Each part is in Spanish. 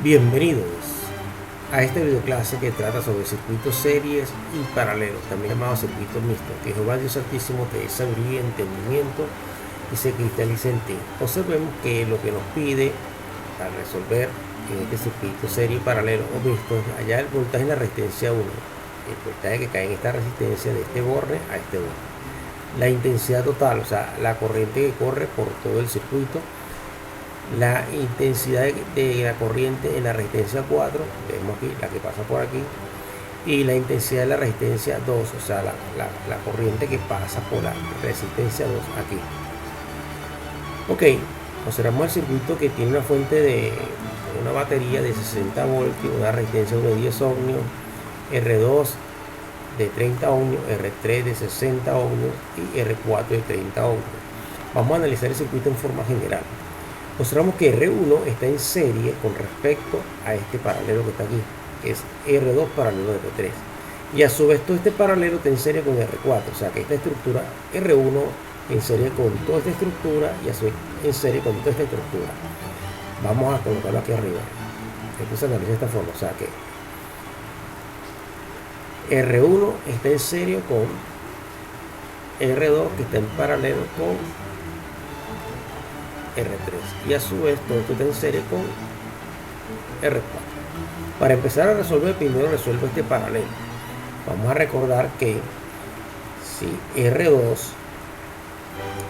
Bienvenidos a esta videoclase que trata sobre circuitos series y paralelos, también llamados circuitos mixtos. Que Jehová Dios Altísimo te dé sabiduría, entendimiento y se cristalice en ti. Observemos que lo que nos pide para resolver en este circuito serie, paralelo o mixto, allá el voltaje en la resistencia 1, el voltaje que cae en esta resistencia de este borde a este borde, la intensidad total, o sea, la corriente que corre por todo el circuito, la intensidad de la corriente en la resistencia 4, vemos aquí la que pasa por aquí, y la intensidad de la resistencia 2, o sea, la corriente que pasa por la resistencia 2 aquí. Ok, observamos el circuito que tiene una fuente de una batería de 60 voltios, una resistencia de 10 ohmios, R2 de 30 ohmios, R3 de 60 ohmios y R4 de 30 ohmios. Vamos a analizar el circuito en forma general. Observamos que R1 está en serie con respecto a este paralelo que está aquí, que es R2 paralelo de R3. Y a su vez todo este paralelo está en serie con R4, o sea que esta estructura R1 en serie con toda esta estructura y a su vez en serie con toda esta estructura. Vamos a colocarlo aquí arriba. Esto se analiza de esta forma, o sea que R1 está en serie con R2 que está en paralelo con R3 y a su vez todo esto está en serie con R4. Para empezar a resolver, primero resuelvo este paralelo. Vamos a recordar que si R2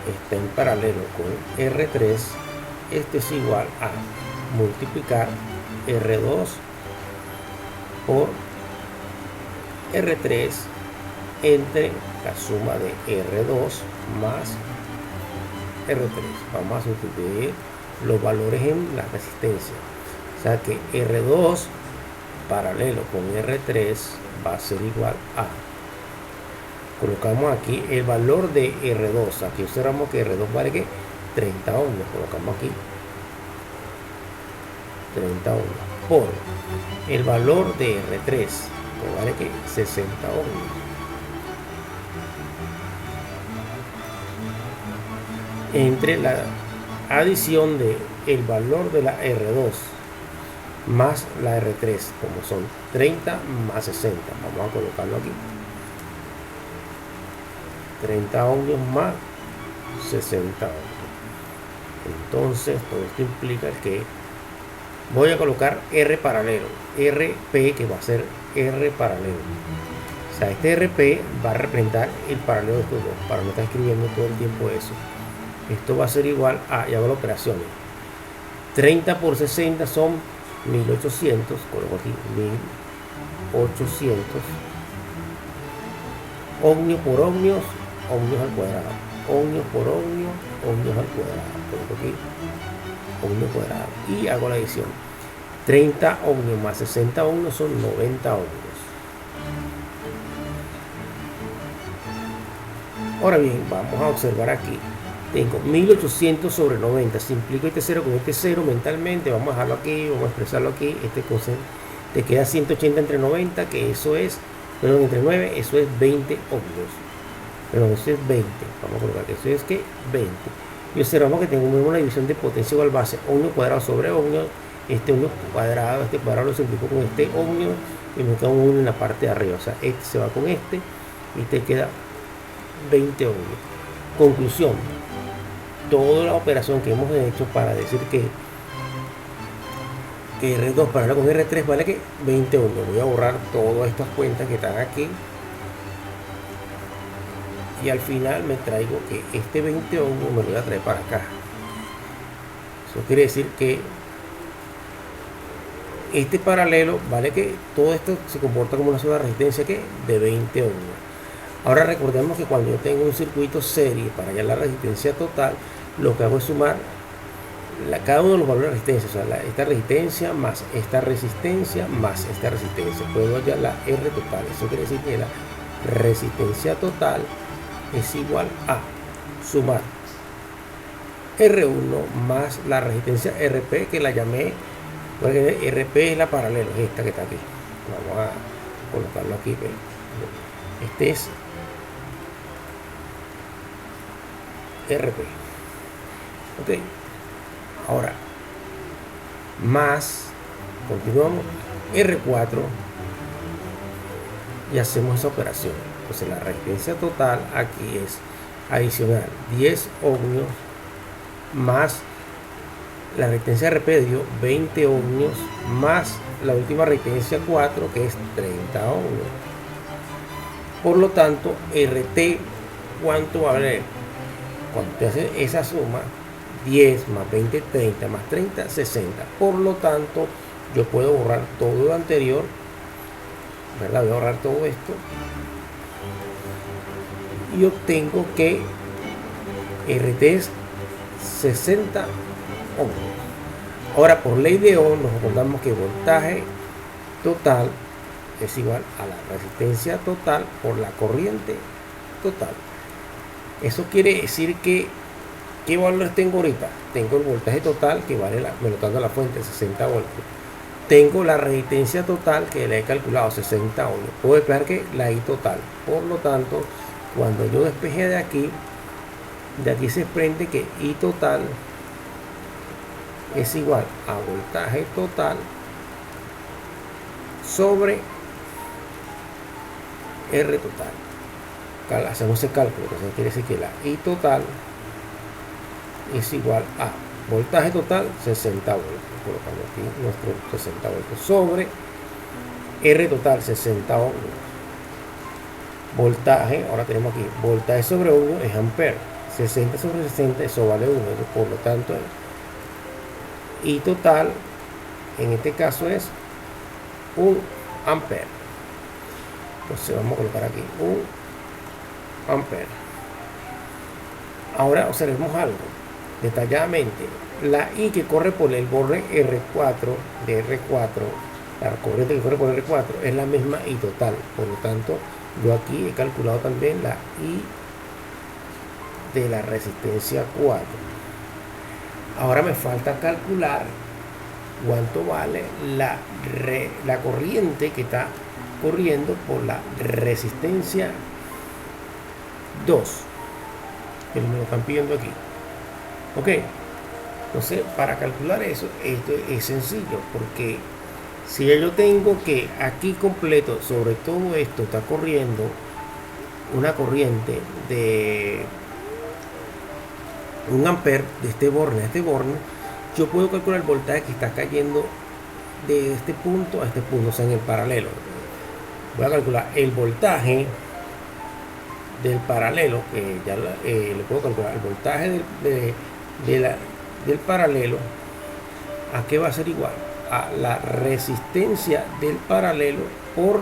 está en paralelo con R3, esto es igual a multiplicar R2 por R3 entre la suma de R2 más R3. Vamos a sustituir los valores en la resistencia, o sea que R2 paralelo con R3 va a ser igual a, colocamos aquí el valor de R2, aquí observamos que R2 vale que 30 ohmios, colocamos aquí 30 ohmios por el valor de R3 que vale que 60 ohmios entre la adición de el valor de la R2 más la R3, como son 30 más 60, vamos a colocarlo aquí, 30 ohmios más 60 ohmios. Entonces todo esto implica que voy a colocar R paralelo, RP, que va a ser R paralelo, o sea, este RP va a representar el paralelo de estos dos, para no estar escribiendo todo el tiempo eso. Esto va a ser igual a, ya hago las operaciones, 30 por 60 son 1800, coloco aquí 1800 ohmios por ohmios, ohmios al cuadrado, ohmios por ohmios, ohmios al cuadrado, coloco aquí ohmios cuadrado y hago la adición. 30 ohmios más 60 ohmios son 90 ohmios. Ahora bien, vamos a observar aquí. Tengo 1800 sobre 90. Simplifico este 0 con este 0 mentalmente. Vamos a dejarlo aquí, vamos a expresarlo aquí. Este coseno te queda 180 entre 90, que eso es, perdón, entre 9, eso es 20 ohmios. Perdón, eso es 20. Vamos a colocar que eso es que 20. Y observamos que tengo una división de potencia igual base, ohmio cuadrado sobre ohmio. Este ohmio cuadrado, este cuadrado lo simplifico con este ohmio y me queda un ohmio en la parte de arriba. O sea, este se va con este y te queda 20 ohmios. Conclusión: toda la operación que hemos hecho para decir que R2 paralelo con R3 vale que 20 ohmios. Voy a borrar todas estas cuentas que están aquí y al final me traigo que este 20 ohmios me lo voy a traer para acá. Eso quiere decir que este paralelo vale que todo esto se comporta como una sola resistencia que de 20 ohmios. Ahora recordemos que cuando yo tengo un circuito serie para hallar la resistencia total, lo que hago es sumar cada uno de los valores de resistencia, o sea, esta resistencia más esta resistencia más esta resistencia. Puedo hallar la R total. Eso quiere decir que la resistencia total es igual a sumar R1 más la resistencia RP, que la llamé, porque RP es la paralela, es esta que está aquí. Vamos a colocarlo aquí. Este es RP. Ok. Ahora, más Continuamos R4 y hacemos esa operación. Entonces la resistencia total aquí es adicional 10 ohmios más la resistencia de repedio 20 ohmios más la última resistencia 4 que es 30 ohmios. Por lo tanto, RT, ¿cuánto va a valer? Cuando te hace esa suma, 10 más 20, 30 más 30, 60. Por lo tanto, yo puedo borrar todo lo anterior, ¿verdad? Voy a borrar todo esto y obtengo que RT es 60 ohmios. Ahora, por ley de Ohm, nos acordamos que voltaje total es igual a la resistencia total por la corriente total. Eso quiere decir que ¿qué valores tengo ahorita? Tengo el voltaje total que vale, me lo está dando la fuente, 60 voltios. Tengo la resistencia total que le he calculado, 60 ohmios. Puedo despejar que la I total. Por lo tanto, cuando yo despeje de aquí se desprende que I total es igual a voltaje total sobre R total. Hacemos ese cálculo, entonces quiere decir que la I total es igual a voltaje total 60 voltios, colocando aquí nuestro 60 voltios sobre R total 60 ohmios. Voltaje, ahora tenemos aquí voltaje sobre ohmio es ampere, 60 sobre 60, eso vale 1, por lo tanto I total en este caso es 1 ampere. Entonces vamos a colocar aquí 1 ampere. Ahora observemos algo detalladamente. La I que corre por el borde R4 de R4, la corriente que corre por R4 es la misma I total. Por lo tanto, yo aquí he calculado también la I de la resistencia 4. Ahora me falta calcular cuánto vale la corriente que está corriendo por la resistencia 2, que me lo están pidiendo aquí. Ok, entonces para calcular eso, esto es sencillo, porque si yo tengo que aquí completo sobre todo esto está corriendo una corriente de 1 ampere de este borne a este borne, yo puedo calcular el voltaje que está cayendo de este punto a este punto, o sea en el paralelo. Voy a calcular el voltaje del paralelo, que ya le puedo calcular el voltaje del paralelo. ¿A qué va a ser igual? A la resistencia del paralelo por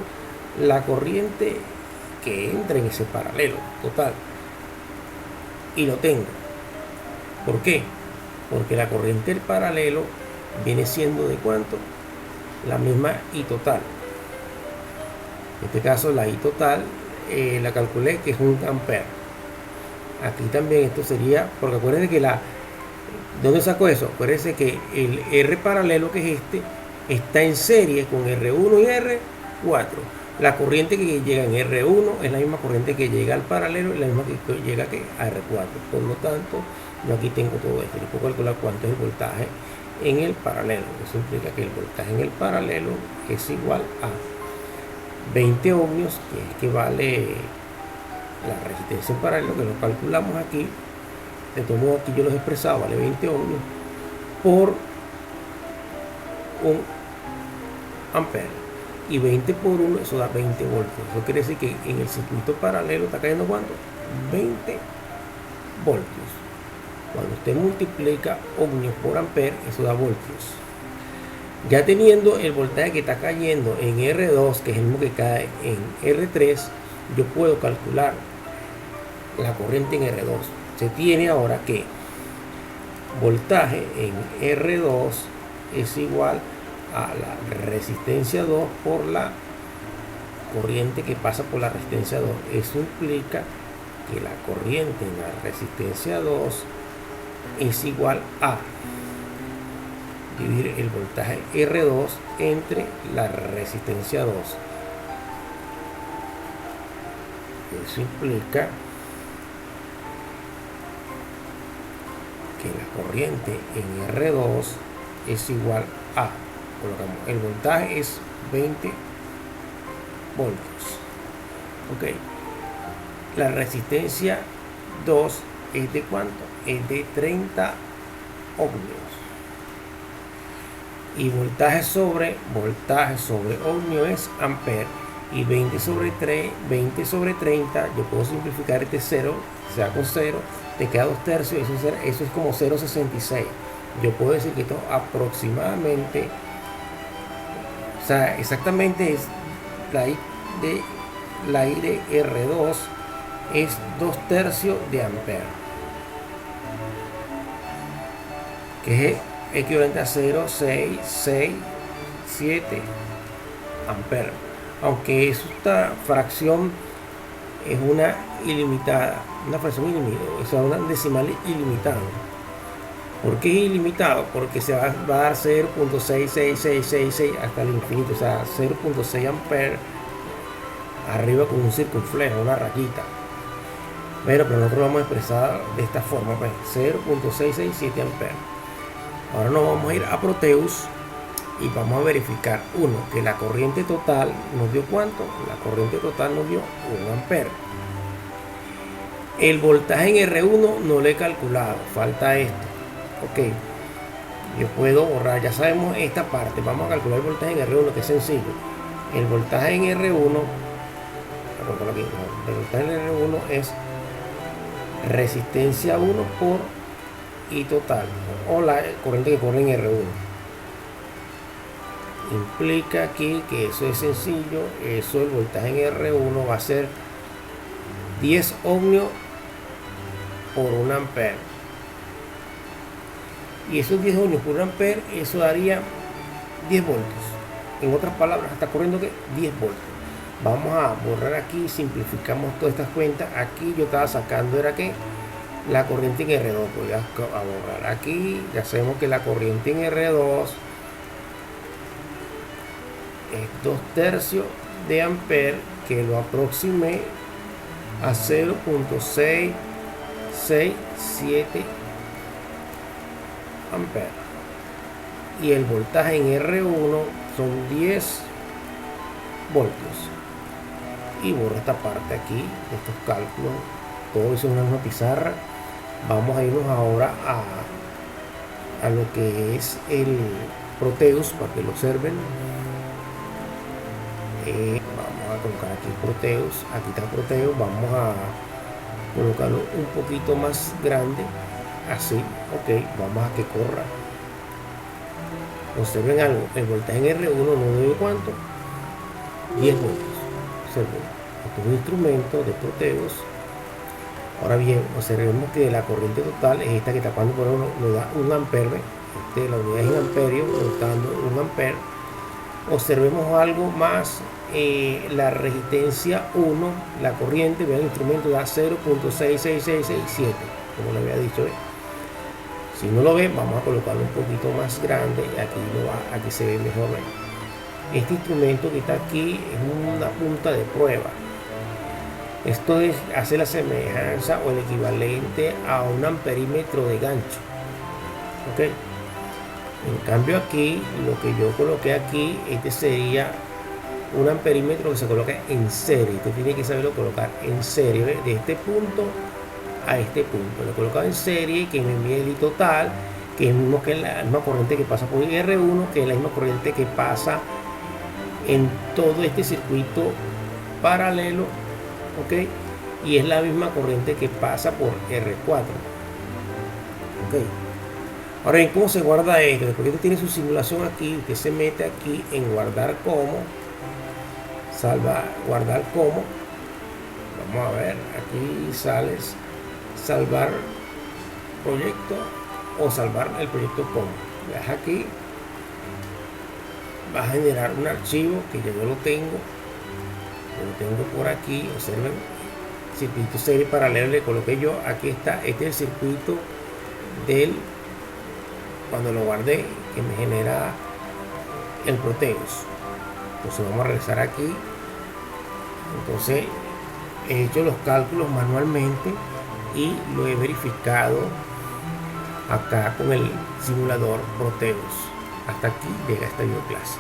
la corriente que entra en ese paralelo total. Y lo tengo. ¿Por qué? Porque la corriente del paralelo viene siendo de ¿cuánto? La misma I total. En este caso la I total la calculé que es 1 ampere. Aquí también esto sería, porque acuérdense que ¿de dónde saco eso? Acuérdense que el R paralelo, que es este, está en serie con R1 y R4. La corriente que llega en R1 es la misma corriente que llega al paralelo y la misma que llega a R4. Por lo tanto, yo aquí tengo todo esto. Yo puedo calcular cuánto es el voltaje en el paralelo. Eso implica que el voltaje en el paralelo es igual a 20 ohmios, que vale la resistencia en paralelo, que lo calculamos aquí. De todo modo, aquí yo los he expresado, vale 20 ohmios por 1 ampere. Y 20 por 1, eso da 20 voltios. Eso quiere decir que en el circuito paralelo está cayendo ¿cuánto? 20 voltios. Cuando usted multiplica ohmios por ampere, eso da voltios. Ya teniendo el voltaje que está cayendo en R2, que es el mismo que cae en R3, yo puedo calcular la corriente en R2. Se tiene ahora que voltaje en R2 es igual a la resistencia 2 por la corriente que pasa por la resistencia 2. Eso implica que la corriente en la resistencia 2 es igual a dividir el voltaje R2 entre la resistencia 2. Eso implica que la corriente en R2 es igual a colocamos. El voltaje es 20 voltios. Ok. La resistencia 2 es de ¿cuánto? Es de 30 ohmios. Y voltaje sobre ohmio es amper. Y 20 sobre 30, yo puedo simplificar este 0, sea con 0, te queda 2 tercios, eso es como 0,66. Yo puedo decir que esto aproximadamente, o sea, exactamente es la I de R2 es 2 tercios de amper, que es equivalente a 0,667 amper. Aunque esta fracción es una ilimitada, una fracción ilimitada, o sea, una decimal ilimitada. ¿Por qué es ilimitado? Porque se va a dar 0.66666 hasta el infinito, o sea, 0.6 amper arriba con un circunflejo, una rayita. Pero nosotros vamos a expresar de esta forma, pues, 0.667 amper. Ahora nos vamos a ir a Proteus y vamos a verificar, que la corriente total nos dio ¿cuánto? La corriente total nos dio 1 amper. El voltaje en R1 no lo he calculado, falta esto. Ok, yo puedo borrar, ya sabemos esta parte. Vamos a calcular el voltaje en R1, que es sencillo. El voltaje en R1, el voltaje en R1 es resistencia 1 por I total, o la corriente que corre en R1. Implica aquí que eso es sencillo. Eso, el voltaje en R1 va a ser 10 ohmios por 1 amper. Y esos 10 ohmios por 1 amper, eso daría 10 voltios. En otras palabras, está corriendo que 10 voltios. Vamos a borrar aquí, simplificamos todas estas cuentas. Aquí yo estaba sacando, era que la corriente en R2, voy a borrar aquí. Ya sabemos que la corriente en R2 es 2 tercios de amper, que lo aproximé a 0.667 amper. Y el voltaje en R1 son 10 voltios. Y borro esta parte aquí de estos cálculos. Todo eso en una misma pizarra. Vamos a irnos ahora a lo que es el Proteus, para que lo observen. Vamos a colocar aquí Proteus. Aquí está Proteus. Vamos a colocarlo un poquito más grande, así. Ok, vamos a que corra. Observen algo, el voltaje en R1 no dio ¿cuánto? 10 voltios. Observen, esto es un instrumento de Proteus. Ahora bien, observemos que la corriente total es esta que está pasando por uno, nos da 1 amper. La unidad es en amperio, nos está dando 1 amper. Observemos algo más, la resistencia 1, la corriente, vean, el instrumento da 0.66667, como le había dicho. Si no lo ven, vamos a colocarlo un poquito más grande. Aquí se ve mejor. Este instrumento que está aquí es una punta de prueba. Esto hace la semejanza o el equivalente a un amperímetro de gancho. Ok. En cambio aquí, lo que yo coloqué aquí, este sería un amperímetro que se coloca en serie. Usted tiene que saberlo colocar en serie, ¿ve? De este punto a este punto. Lo he colocado en serie, que me mide el I total, que es mismo que la misma corriente que pasa por R1, que es la misma corriente que pasa en todo este circuito paralelo. Ok, y es la misma corriente que pasa por R4. Ok. Ahora bien, ¿cómo se guarda esto? Después que usted tiene su simulación aquí, usted se mete aquí en guardar como, guardar como. Vamos a ver, aquí sales salvar proyecto o salvar el proyecto como. Veas aquí, vas a generar un archivo que yo lo tengo por aquí. Observen, circuito serie paralelo, le coloqué yo, aquí está, este es el circuito del, cuando lo guardé, que me genera el Proteus. Entonces vamos a regresar aquí. Entonces he hecho los cálculos manualmente y lo he verificado acá con el simulador Proteus. Hasta aquí llega esta videoclase.